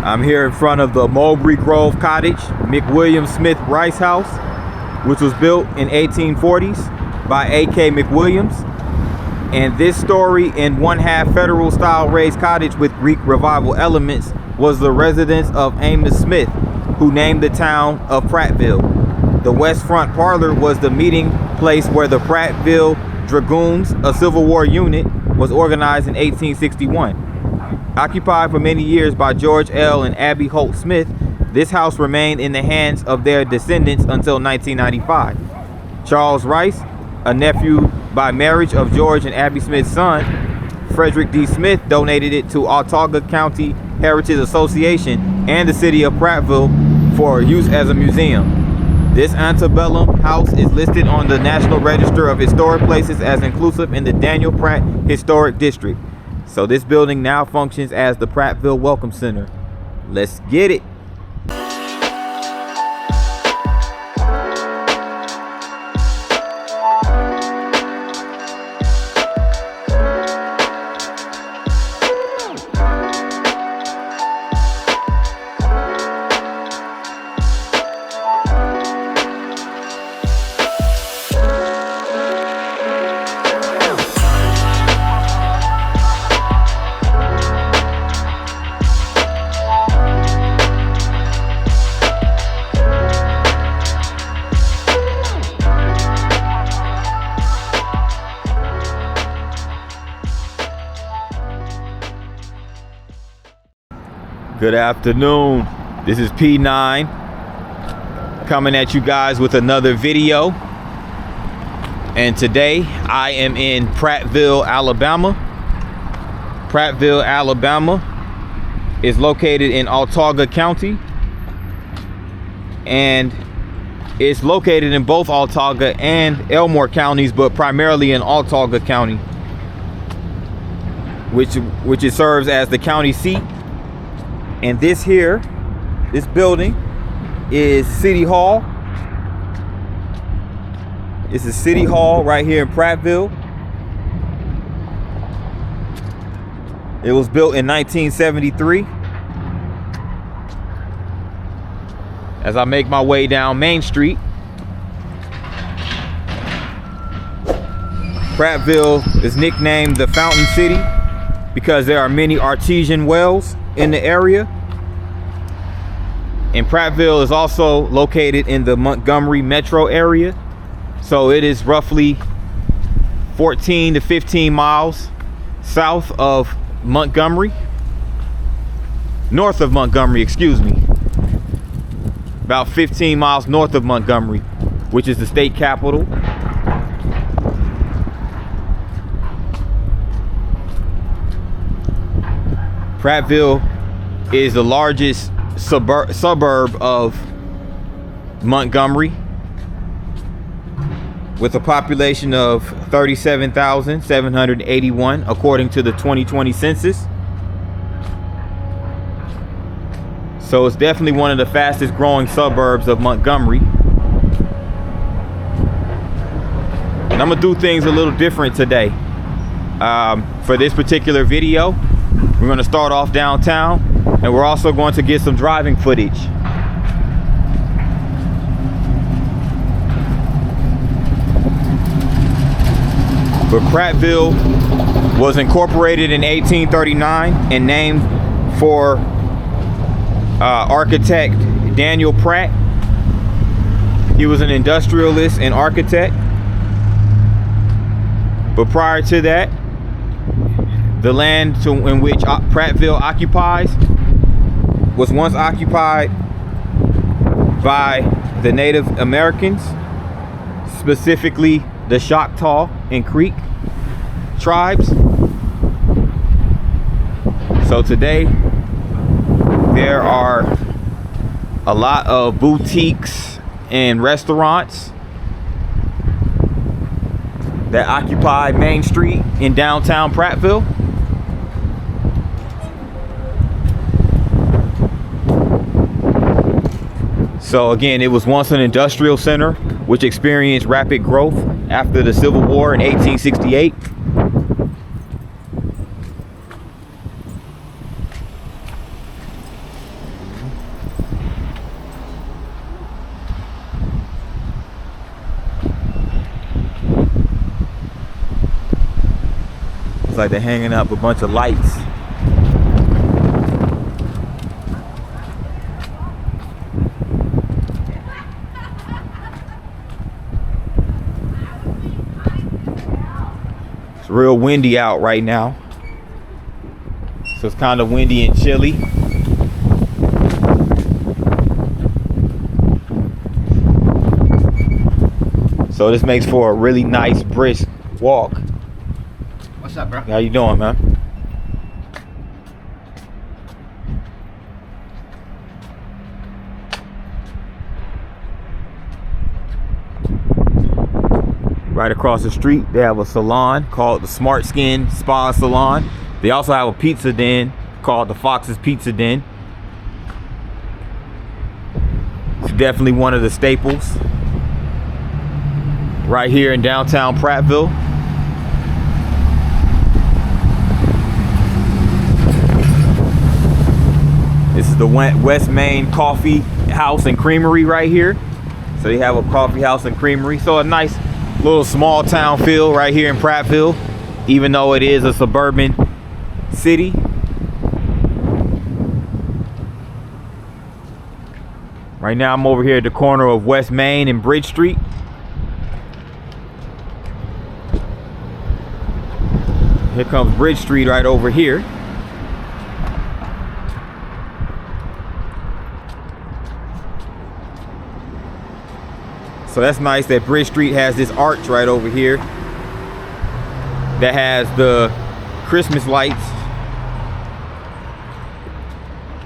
I'm here in front of the Mulberry Grove Cottage, McWilliam Smith Rice House, which was built in 1840s by A.K. McWilliams. And this story in one-half federal style raised cottage with Greek revival elements was the residence of Amos Smith, who named the town of Prattville. The west front parlor was the meeting place where the Prattville Dragoons, a Civil War unit, was organized in 1861. Occupied for many years by George L. and Abby Holt Smith, this house remained in the hands of their descendants until 1995. Charles Rice, a nephew by marriage of George and Abby Smith's son, Frederick D. Smith, donated it to Autauga County Heritage Association and the city of Prattville for use as a museum. This antebellum house is listed on the National Register of Historic Places as inclusive in the Daniel Pratt Historic District. So this building now functions as the Prattville Welcome Center. Let's get it. Good afternoon. This is P9 coming at you guys with another video. And today I am in Prattville, Alabama. Prattville, Alabama is located in Autauga County, and it's located in both Autauga and Elmore counties, but primarily in Autauga County, which it serves as the county seat. And this building is City Hall. This is City Hall right here in Prattville. It was built in 1973. As I make my way down Main Street, Prattville is nicknamed the Fountain City because there are many artesian wells in the area. And Prattville is also located in the Montgomery metro area, so it is roughly 14 to 15 miles south of Montgomery, north of Montgomery, excuse me, about 15 miles north of Montgomery, which is the state capital. Prattville is the largest suburb of Montgomery, with a population of 37,781 according to the 2020 census. So it's definitely one of the fastest growing suburbs of Montgomery. And I'm gonna do things a little different today. For this particular video, we're going to start off downtown, and we're also going to get some driving footage. But Prattville was incorporated in 1839 and named for architect Daniel Pratt. He was an industrialist and architect. But prior to that, the land in which Prattville occupies was once occupied by the Native Americans, specifically the Choctaw and Creek tribes. So today there are a lot of boutiques and restaurants that occupy Main Street in downtown Prattville. So again, it was once an industrial center which experienced rapid growth after the Civil War in 1868. like they're hanging up a bunch of lights. It's real windy out right now. So it's kind of windy and chilly. So this makes for a really nice brisk walk. What's up, bro? How you doing, man? Right across the street, they have a salon called the Smart Skin Spa Salon. They also have a pizza den called the Fox's Pizza Den. It's definitely one of the staples right here in downtown Prattville. This is the West Main Coffee House and Creamery right here. So you have a coffee house and creamery. So a nice little small town feel right here in Prattville, even though it is a suburban city. Right now I'm over here at the corner of West Main and Bridge Street. Here comes Bridge Street right over here. So that's nice that Bridge Street has this arch right over here that has the Christmas lights.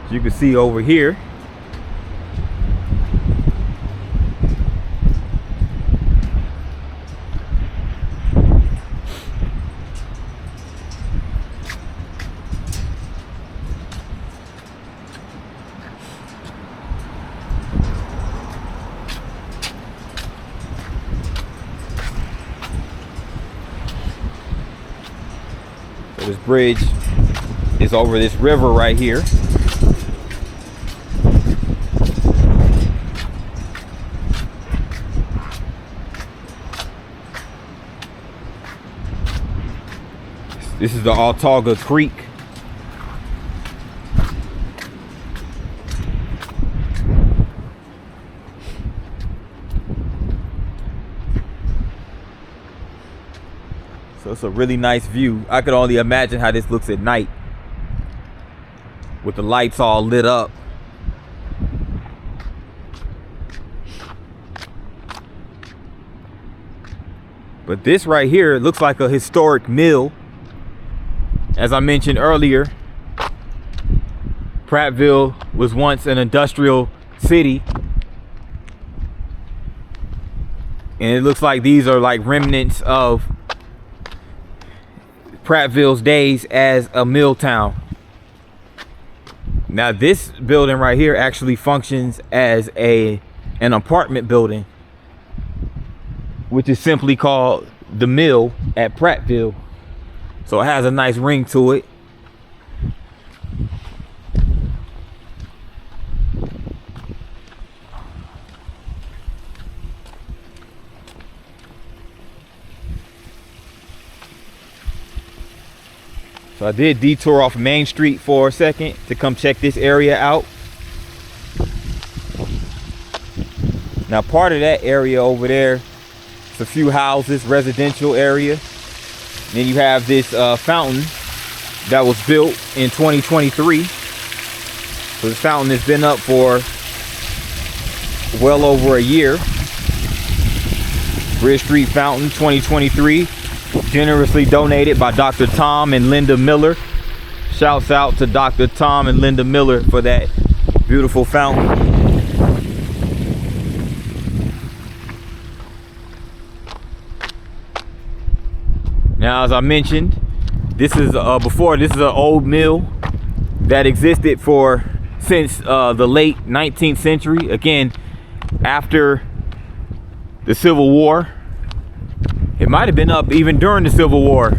As you can see over here. This bridge is over this river right here. This is the Autauga Creek. So it's a really nice view. I could only imagine how this looks at night with the lights all lit up. But this right here looks like a historic mill. As I mentioned earlier, Prattville was once an industrial city. And it looks like these are like remnants of Prattville's days as a mill town. Now this building right here actually functions as an apartment building, which is simply called the Mill at Prattville. So it has a nice ring to it. So I did detour off Main Street for a second to come check this area out. Now part of that area over there, it's a few houses, residential area. And then you have this fountain that was built in 2023. So this fountain has been up for well over a year. Bridge Street Fountain 2023. Generously donated by Dr. Tom and Linda Miller. Shouts out to Dr. Tom and Linda Miller for that beautiful fountain. Now, as I mentioned, this is this is an old mill that existed since the late 19th century. Again, after the Civil War. It might have been up even during the Civil War.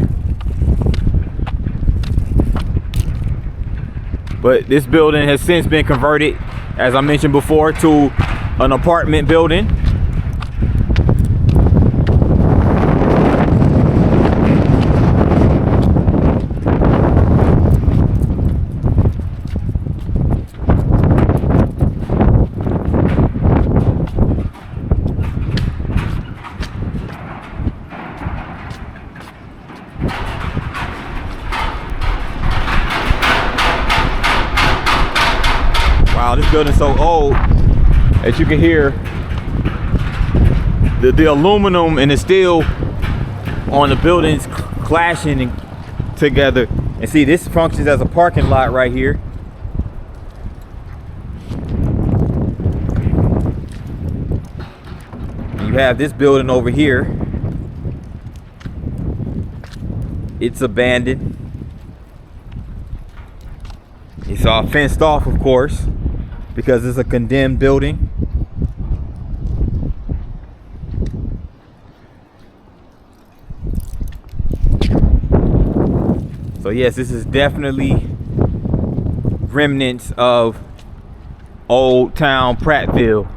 But this building has since been converted, as I mentioned before, to an apartment building. Wow, this building's so old that you can hear the aluminum and the steel on the buildings clashing together. And see, this functions as a parking lot right here. And you have this building over here. It's abandoned. It's all fenced off, of course, because it's a condemned building. So yes, this is definitely remnants of Old Town Prattville.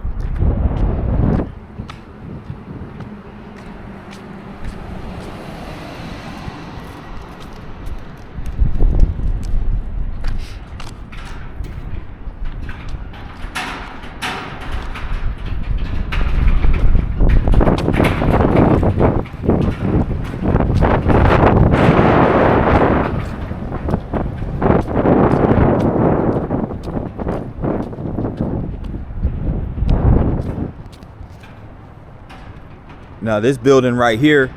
Now this building right here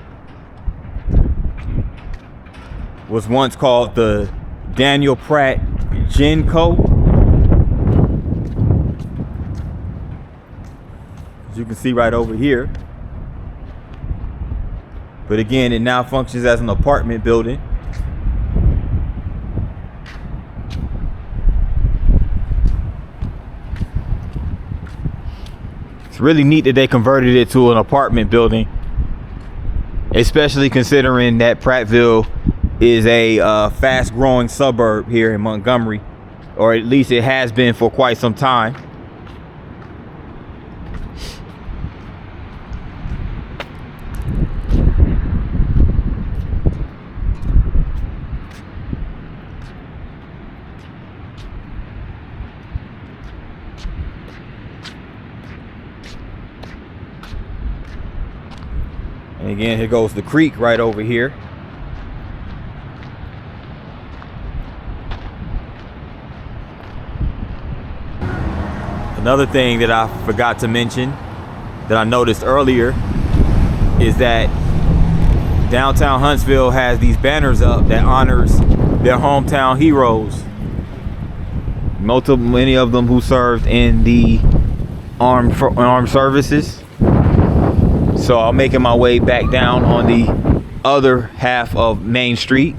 was once called the Daniel Pratt Gin Co. As you can see right over here. But again, it now functions as an apartment building. It's really neat that they converted it to an apartment building, especially considering that Prattville is a fast-growing suburb here in Montgomery, or at least it has been for quite some time. And again, here goes the creek right over here. Another thing that I forgot to mention that I noticed earlier is that downtown Huntsville has these banners up that honors their hometown heroes. Many of them who served in the armed services. So I'm making my way back down on the other half of Main Street.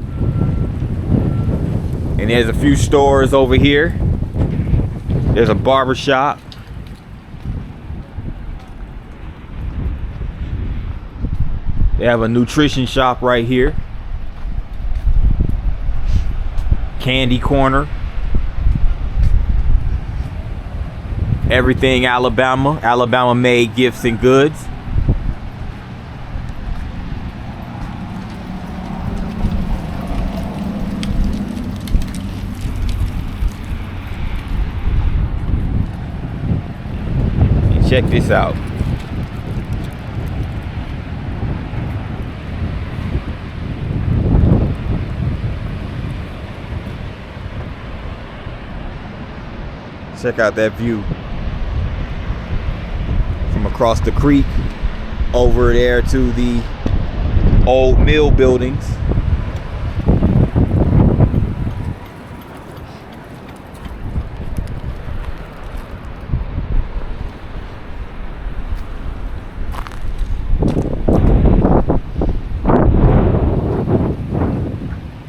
And there's a few stores over here. There's a barber shop. They have a nutrition shop right here. Candy corner. Everything Alabama. Alabama made gifts and goods. Check this out. Check out that view from across the creek over there to the old mill buildings.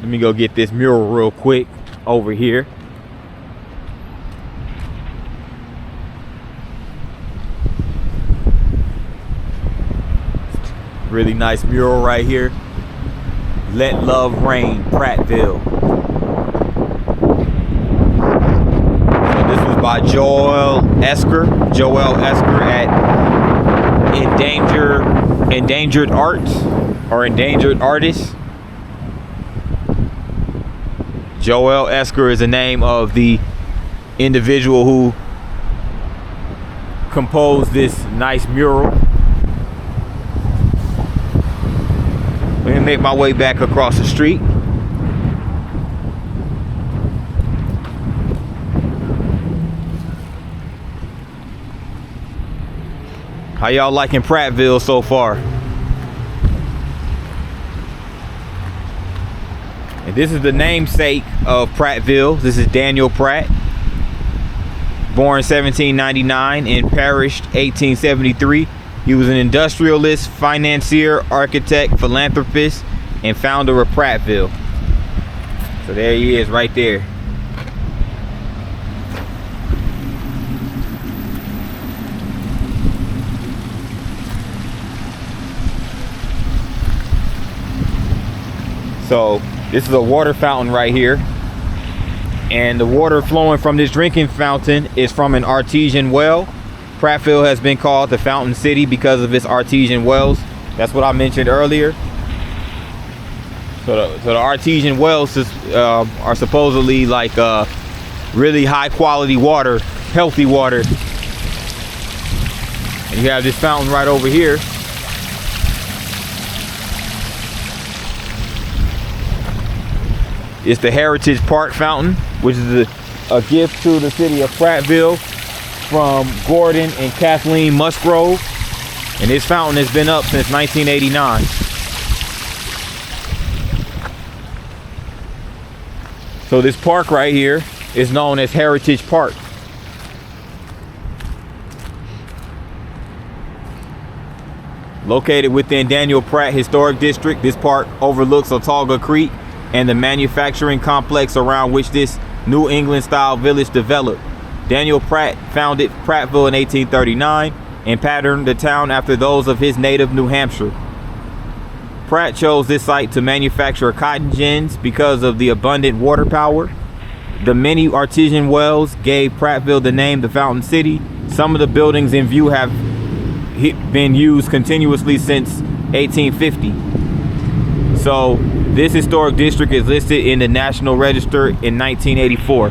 Let me go get this mural real quick over here. Really nice mural right here. Let Love Reign, Prattville. So this was by Joel Esker. Joel Esker at Endangered Arts or Endangered Artists. Joel Esker is the name of the individual who composed this nice mural. Let me make my way back across the street. How y'all liking Prattville so far? And this is the namesake of Prattville. This is Daniel Pratt. Born 1799 and perished 1873. He was an industrialist, financier, architect, philanthropist, and founder of Prattville. So there he is right there. So this is a water fountain right here. And the water flowing from this drinking fountain is from an artesian well. Prattville has been called the Fountain City because of its artesian wells. That's what I mentioned earlier. So the artesian wells are supposedly like really high quality water, healthy water. And you have this fountain right over here. It's the Heritage Park Fountain, which is a gift to the city of Prattville from Gordon and Kathleen Musgrove. And this fountain has been up since 1989. So this park right here is known as Heritage Park. Located within Daniel Pratt Historic District, this park overlooks Autauga Creek and the manufacturing complex around which this New England style village developed. Daniel Pratt founded Prattville in 1839 and patterned the town after those of his native New Hampshire. Pratt chose this site to manufacture cotton gins because of the abundant water power. The many artesian wells gave Prattville the name the Fountain City. Some of the buildings in view have been used continuously since 1850. So this historic district is listed in the National Register in 1984.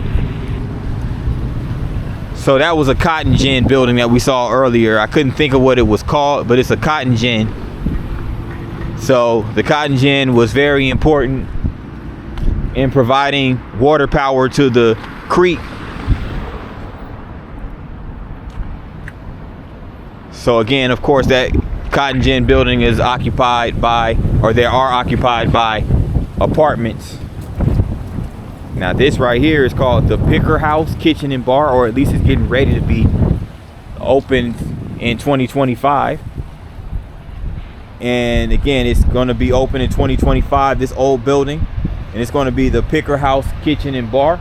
So that was a cotton gin building that we saw earlier. I couldn't think of what it was called, but it's a cotton gin. So the cotton gin was very important in providing water power to the creek. So again, of course, that cotton gin building is occupied by, or they are occupied by, apartments. Now this right here is called the Picker House Kitchen and Bar, or at least it's getting ready to be opened in 2025. And again, it's going to be open in 2025, this old building, and it's going to be the Picker House Kitchen and Bar.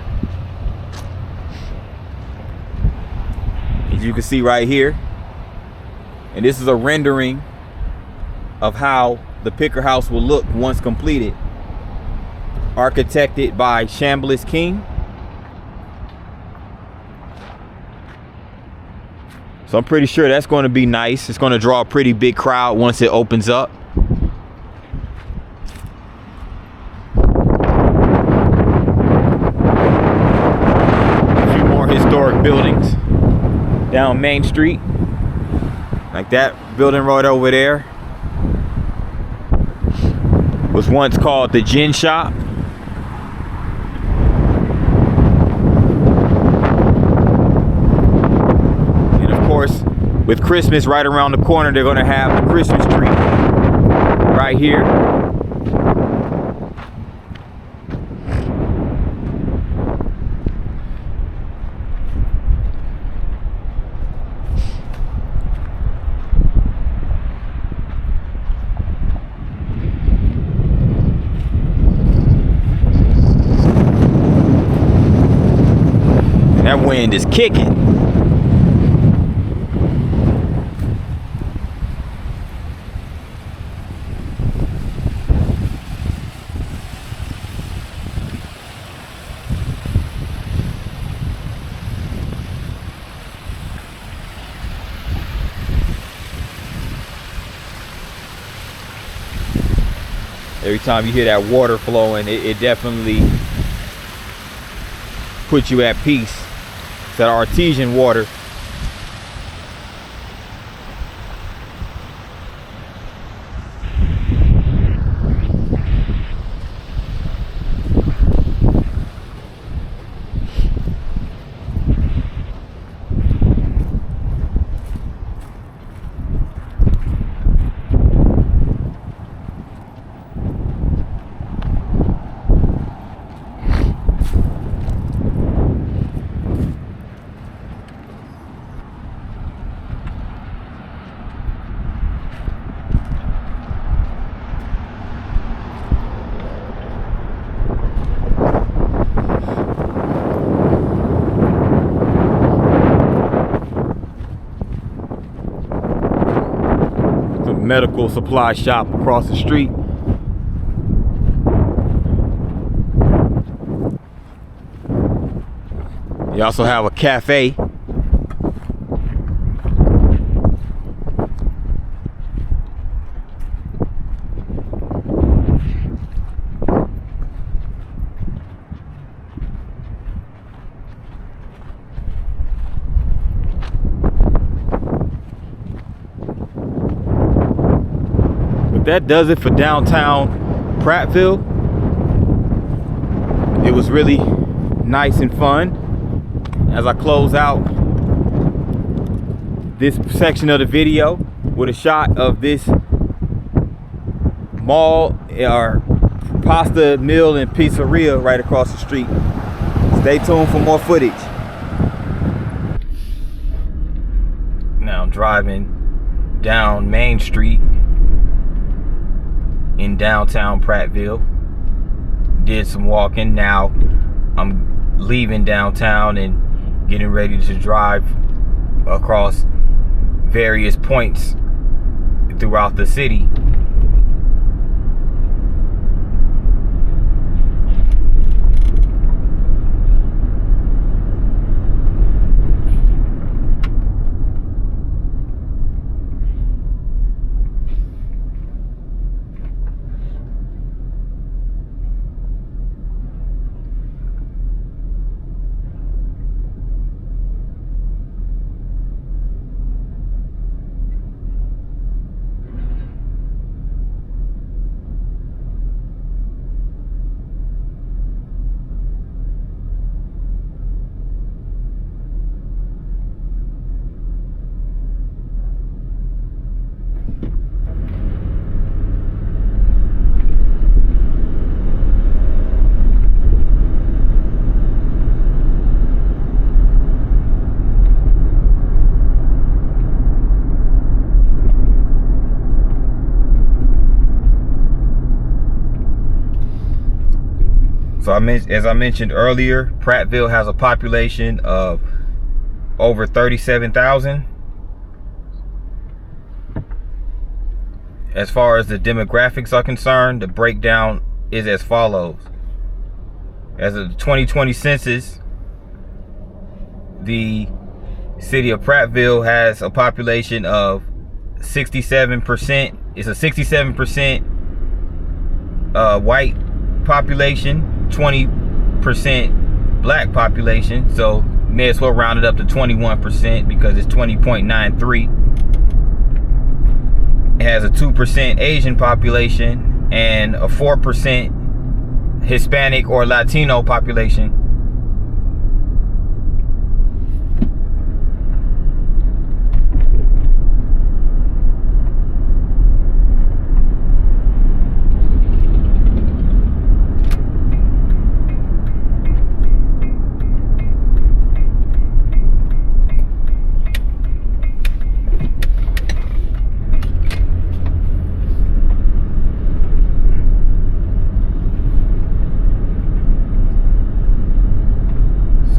As you can see right here. And this is a rendering of how the Picker House will look once completed. Architected by Chambliss King. So I'm pretty sure that's going to be nice. It's going to draw a pretty big crowd once it opens up. A few more historic buildings down Main Street. Like that building right over there was once called the Gin Shop. And of course, with Christmas right around the corner, they're going to have the Christmas tree right here. That wind is kicking. Every time you hear that water flowing, it definitely puts you at peace. That artesian water. medical supply shop across the street. You also have a cafe. But that does it for downtown Prattville. It was really nice and fun. As I close out this section of the video with a shot of this mall or pasta mill and pizzeria right across the street. Stay tuned for more footage. Now I'm driving down Main Street in downtown Prattville. Did some walking. Now I'm leaving downtown and getting ready to drive across various points throughout the city. So as I mentioned earlier, Prattville has a population of over 37,000. As far as the demographics are concerned, the breakdown is as follows. As of the 2020 census, the city of Prattville has a population of 67%. It's a 67% white population, 20% black population, so may as well round it up to 21% because it's 20.93. It has a 2% Asian population and a 4% Hispanic or Latino population.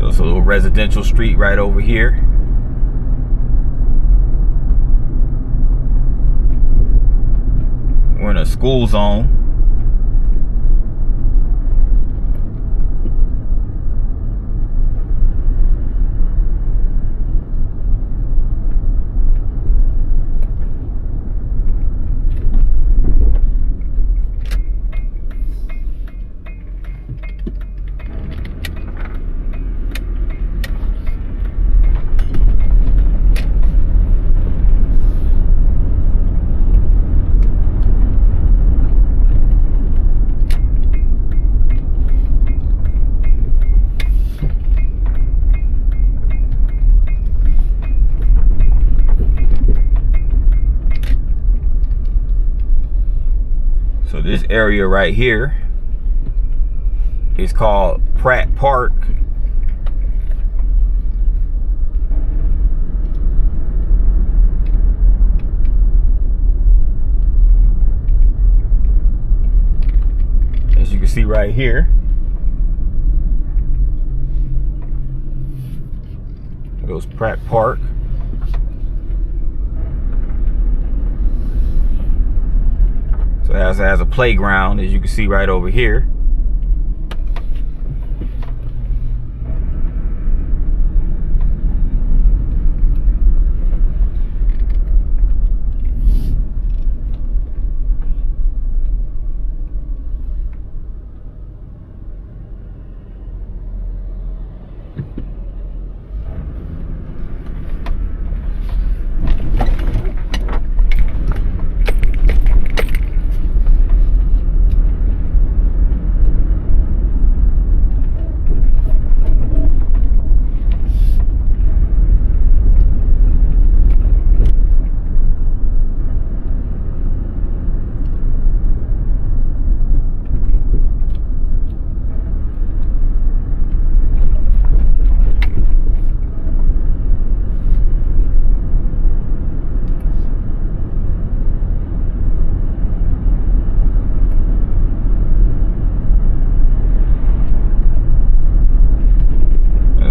It's a little residential street right over here. We're in a school zone. So this area right here is called Pratt Park. As you can see right here, goes Pratt Park. So it has a playground, as you can see right over here.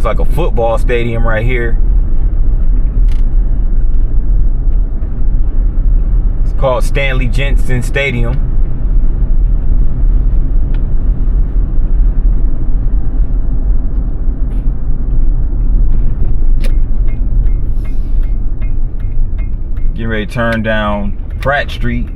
Like a football stadium right here. It's called Stanley Jensen Stadium. Getting ready to turn down Pratt Street.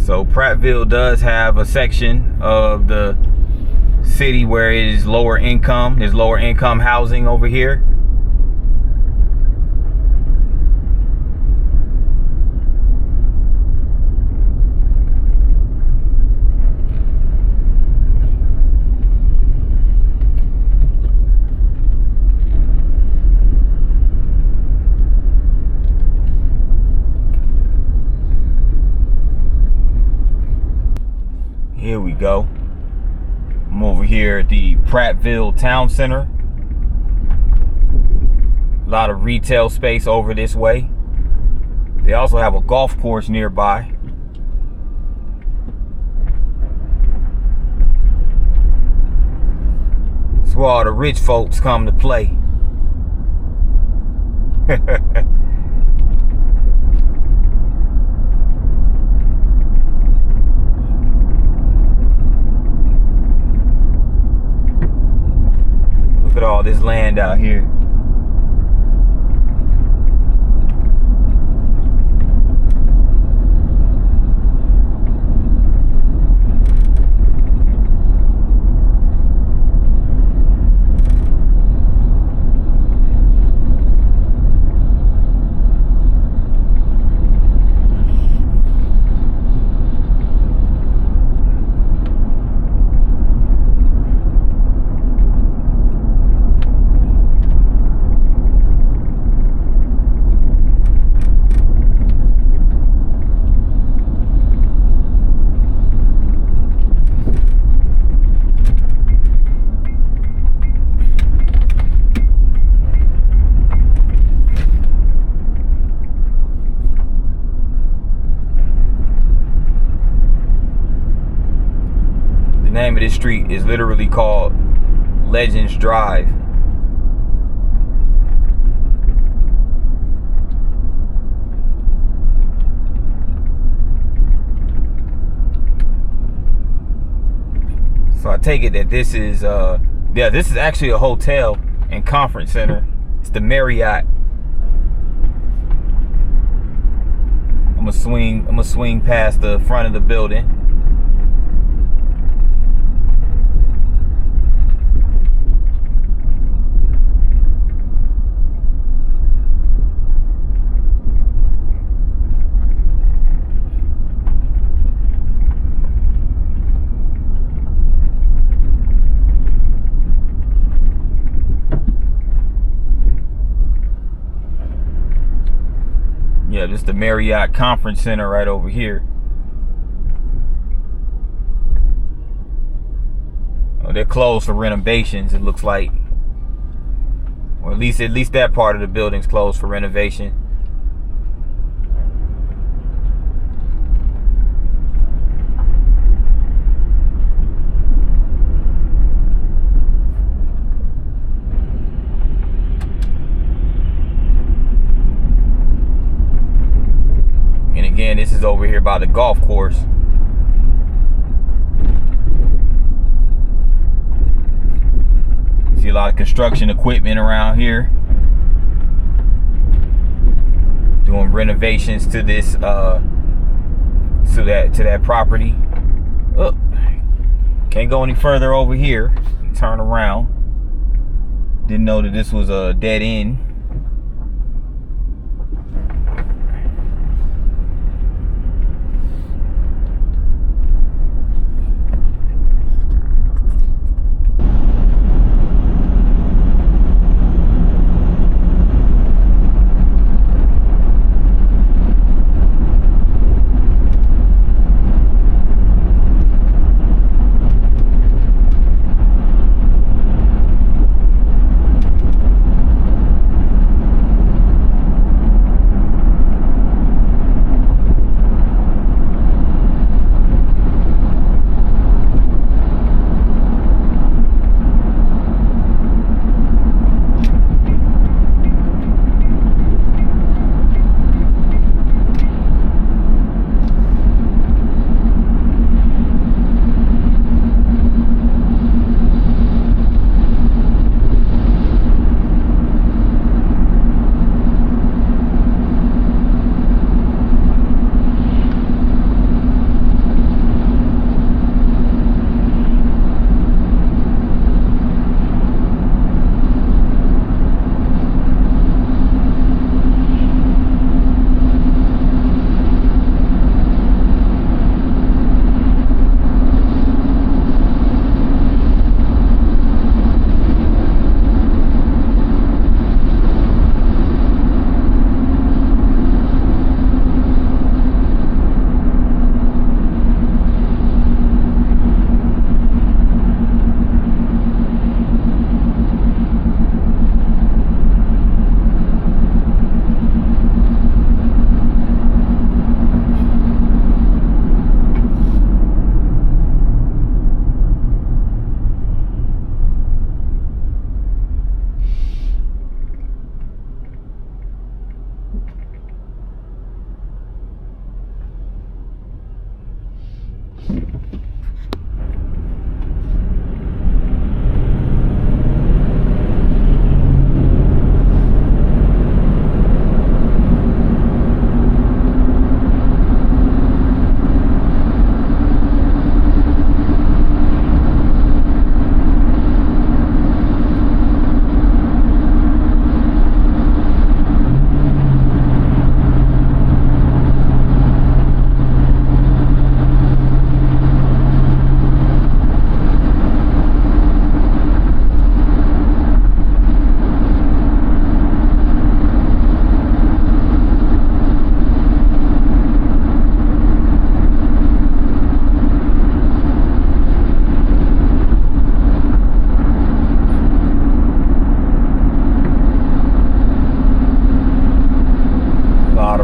So Prattville does have a section of the city where it is lower income. There's lower income housing over here. Here we go. I'm over here at the Prattville Town Center. A lot of retail space over this way. They also have a golf course nearby. It's where all the rich folks come to play. Look at all this land out here. The name of this street is literally called Legends Drive. So I take it that this is this is actually a hotel and conference center. It's the Marriott. I'm gonna swing past the front of the building. Yeah, this is the Marriott Conference Center right over here. Oh, they're closed for renovations, it looks like. Or at least that part of the building's closed for renovation. over here by the golf course. See a lot of construction equipment around here. Doing renovations to this to that property. Oh, can't go any further over here. Turn around. Didn't know that this was a dead end.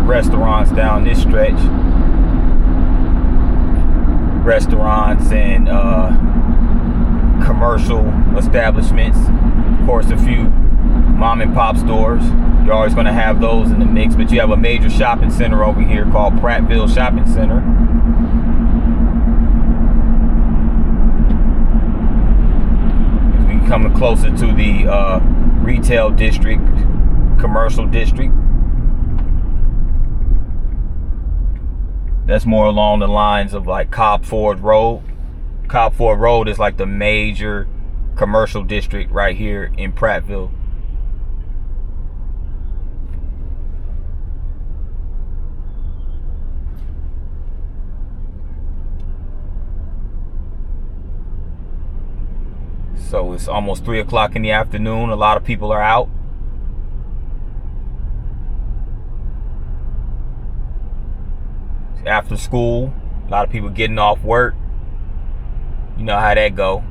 Restaurants down this stretch. Restaurants and commercial establishments. Of course, a few mom and pop stores. You're always going to have those in the mix, but you have a major shopping center over here called Prattville Shopping Center. As we coming closer to the retail district, commercial district. That's more along the lines of like Cobb Ford Road. Cobb Ford Road is like the major commercial district right here in Prattville. So it's almost 3 o'clock in the afternoon. A lot of people are out. After school, a lot of people getting off work. You know how that go.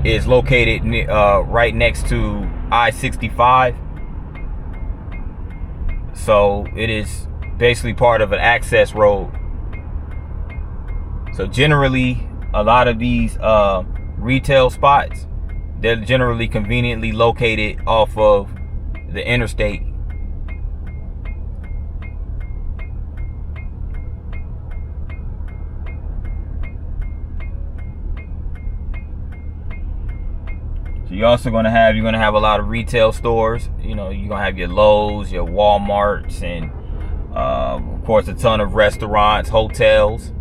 is located right next to I-65. So it is basically part of an access road. So generally, a lot of these retail spots, they're generally conveniently located off of the interstate. So you're also gonna have a lot of retail stores. You know, you're gonna have your Lowe's, your Walmarts, and of course a ton of restaurants, hotels.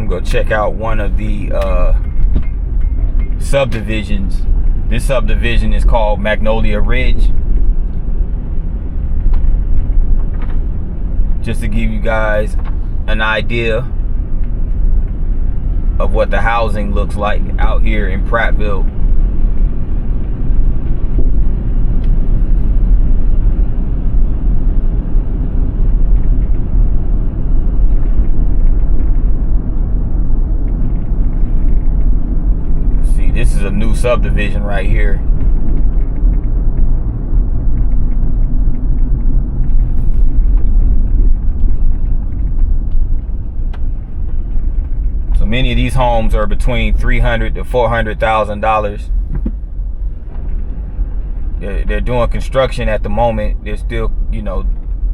Go check out one of the subdivisions. This subdivision is called Magnolia Ridge. Just to give you guys an idea of what the housing looks like out here in Prattville. This is a new subdivision right here. So many of these homes are between $300,000 to $400,000. They're doing construction at the moment. They're still, you know,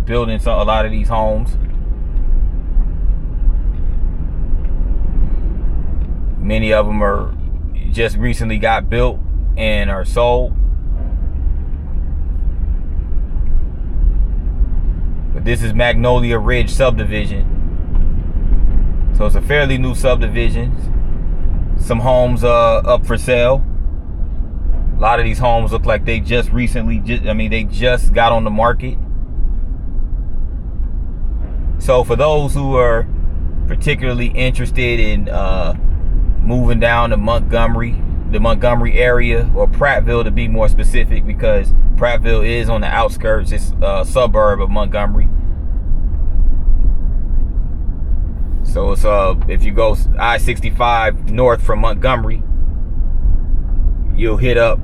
building a lot of these homes. Many of them are just recently got built and are sold. But this is Magnolia Ridge subdivision. So it's a fairly new subdivision. Some homes up for sale. A lot of these homes look like they just recently, they just got on the market. So for those who are particularly interested in moving down to the Montgomery area, or Prattville to be more specific, because Prattville is on the outskirts. It's a suburb of Montgomery. So it's if you go I-65 north from Montgomery, you'll get to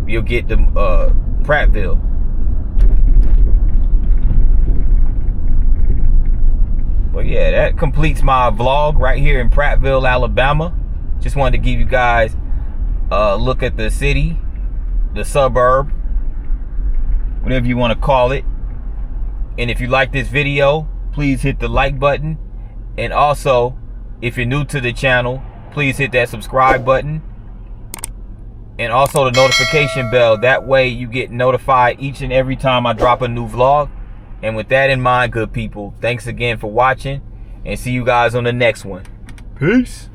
Prattville. But yeah, that completes my vlog right here in Prattville, Alabama. Just wanted to give you guys a look at the city, the suburb, whatever you want to call it. And if you like this video, please hit the like button. And also, if you're new to the channel, please hit that subscribe button. And also the notification bell. That way you get notified each and every time I drop a new vlog. And with that in mind, good people, thanks again for watching. And see you guys on the next one. Peace.